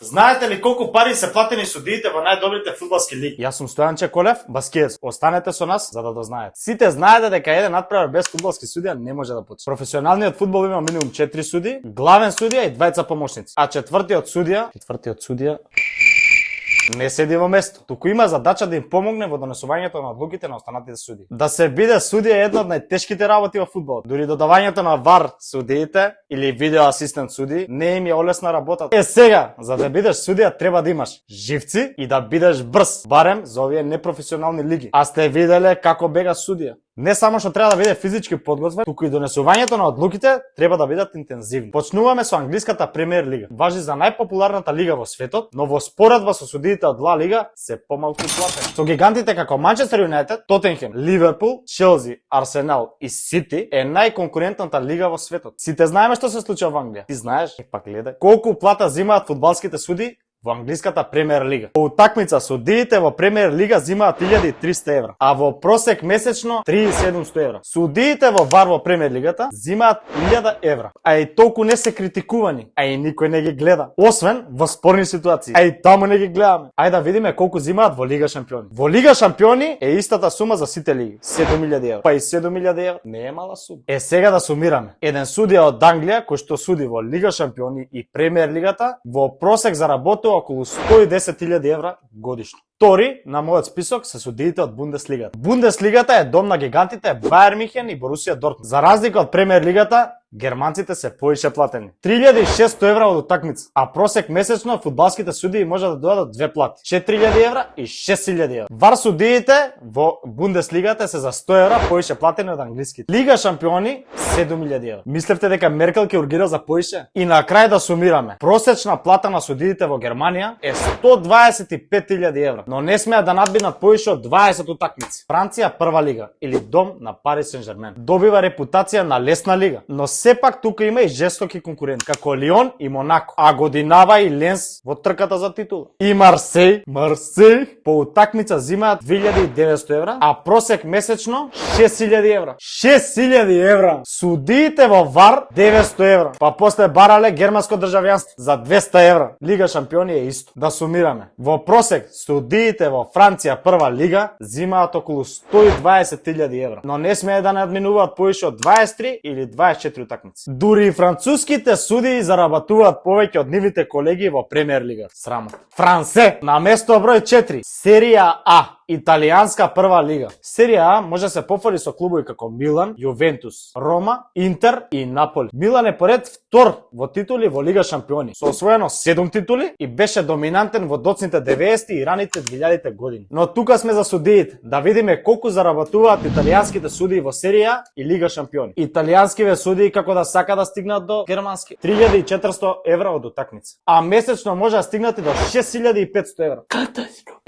Знаете ли колку пари се платени судиите во најдобрите фудбалски лиги? Јас сум Стојанче Колев, баскиец. Останете со нас за да дознаете. Сите знаете дека еден натпревар без фудбалски судија не може да почне. Професионалниот фудбал има минимум 4 суди, главен судија и двајца помошници. А четвртиот судија не седи во место, туку има задача да им помогне во донесувањето на одлуките на останатите суди. Да се биде судија е една од најтешките работи во фудбалот. Дури додавањето на ВАР судиите или видео асистент суди не им е олесна работата. Сега, за да бидеш судија треба да имаш живци и да бидеш брз, барем за овие непрофесионални лиги. А сте виделе како бега судија? Не само што треба да биде физички подготвен, туку и донесувањето на одлуките треба да бидат интензивни. Почнуваме со англиската премиер лига. Важи за најпопуларната лига во светот, но во споредба со судиите од Ла Лига се помалку платени. Со гигантите како Манчестер Юнајтед, Тотенхем, Ливерпул, Челси, Арсенал и Сити е најконкурентната лига во светот. Сите знаеме што се случува во Англија. Ти знаеш? Пак гледај. Колку плата земаат фудбалските суди во англиската премиер лига? По утакмица судиите во премиер лига земаат 1300 евра, а во просек месечно 3700 евра. Судиите во ВАР во премиер лигата земаат 1000 евра, а и толку не се критикувани, а и никој не ги гледа, освен во спорни ситуации. А и таму не ги гледаме. Ајде да видиме колку земаат во Лига шампиони. Во Лига шампиони е истата сума за сите лиги, 7000 евра. Па и 7000 евра не е мала сума. Сега да сумираме. Еден судија од Англија кој што суди во Лига шампиони и премиер лигата во просек заработува околу 110.000 евра годишно. Втори на мојот список се судиите од Бундеслигата. Бундеслигата е дом на гигантите Бајер Михен и Борусија Дортмунд. За разлика од премиер лигата, германците се поише платени. 3600 евра од утакмица, а просек месечно фудбалските судии може да додадат две плати. 4000 евра и 6000 евра. ВАР судиите во Бундеслигата се за 100 евра поише платени од англиските. Лига шампиони 7000 евра. Мислевте дека Меркел ќе ургира за поише? И на крај да сумираме. Просечна плата на судиите во Германија е 125.000 евра, но не смеат да надбинат поише од 20 утакмици. Франција прва лига или дом на Пари Сен-Жермен добива репутација на лесна лига, но сепак тука има и жестоки конкуренти, како Лион и Монако, а годинава и Ленс во трката за титула. И Марсеј по утакмица земаат 2900 евра, а просек месечно 6000 евра. 6000 евра! Судиите во ВАР 900 евра, па после барале германско државјанство за 200 евра. Лига шампиони е исто. Да сумираме. Во просек судиите во Франција прва лига земаат околу 120.000 евра, но не смеат да надминуваат поише од 23 или 24 утакмици. Дури и француските судии заработуваат повеќе од нивните колеги во премиер лига. Срамот. Франсе на место број 4, Серија А, италијанска прва лига. Серија А може да се пофали со клубови како Милан, Јувентус, Рома, Интер и Наполи. Милан е поред втор во титули во Лига шампиони, со освоено 7 титули и беше доминантен во доцните 90-ти и раните 2000-те години. Но тука сме за судиите, да видиме колку заработуваат италијанските судии во Серија и Лига шампиони. Италијанскиве судии како да сака да стигнат до германски 3400 евра од утакмица, а месечно може да стигнат и до 6500 евра.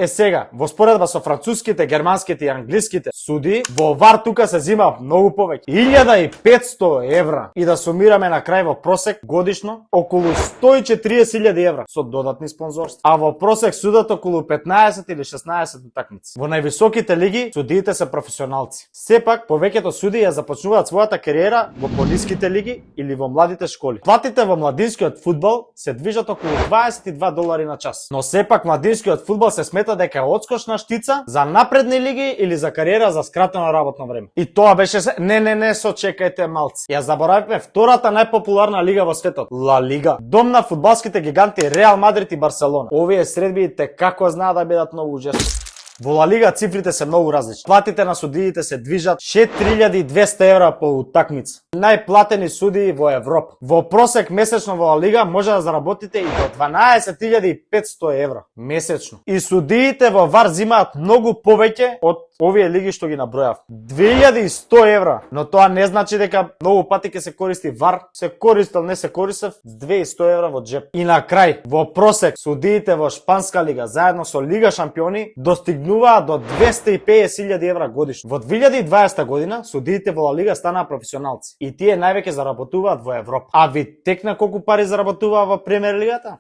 Сега, во споредба со француските, германските и англиските судии, во ВАР тука се зема многу повеќе, 1500 евра. И да сумираме на крај во просек годишно околу 140.000 евра со додатни спонзорства, а во просек судат околу 15 или 16 утакмици. Во највисоките лиги судиите се професионалци. Сепак повеќето судии ја започнуваат својата кариера во пониските лиги или во младите школи. Платите во младинскиот фудбал се движат околу $22 на час, но сепак младинскиот фудбал се смета дека е одскочна штица за напредни лиги или за кариера за скратено работно време. И тоа беше се... Не, сочекајте малци. Ја заборавивме втората најпопуларна лига во светот, Ла Лига. Дом на фудбалските гиганти Реал Мадрид и Барселона. Овие средбите како знаат да бидат многу жестоки. Во Ла Лига цифрите се многу различни. Платите на судиите се движат 4200 евра по утакмица. Најплатени судии во Европа. Во просек месечно во Ла Лига може да заработите и до 12500 евра месечно. И судиите во ВАР земаат многу повеќе од овие лиги што ги набројав. 2100 евра. Но тоа не значи дека многу пати ќе се користи ВАР. Се користел, не се користев, 2100 евра во джеп. И на крај, во просек судиите во Шпанска лига заедно со Лига шампиони достигнуваа до 250.000 евра годишно. Во 2020 година судиите во Ла Лига станаа професионалци и тие највеќе заработуваат во Европа. А ви текна колку пари заработуваа во премиер лигата?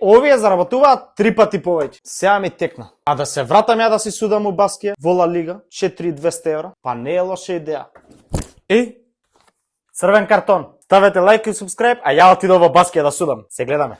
Овие заработуваат 3 пати повеќе. Сега ми текна. А да се вратам ја да си судам у баскија во Ла Лига, 4200 евра, па не е лоша идеја. Црвен картон. Ставете лайк и субскрайб, а ја отидов во баскија да судам. Се гледаме.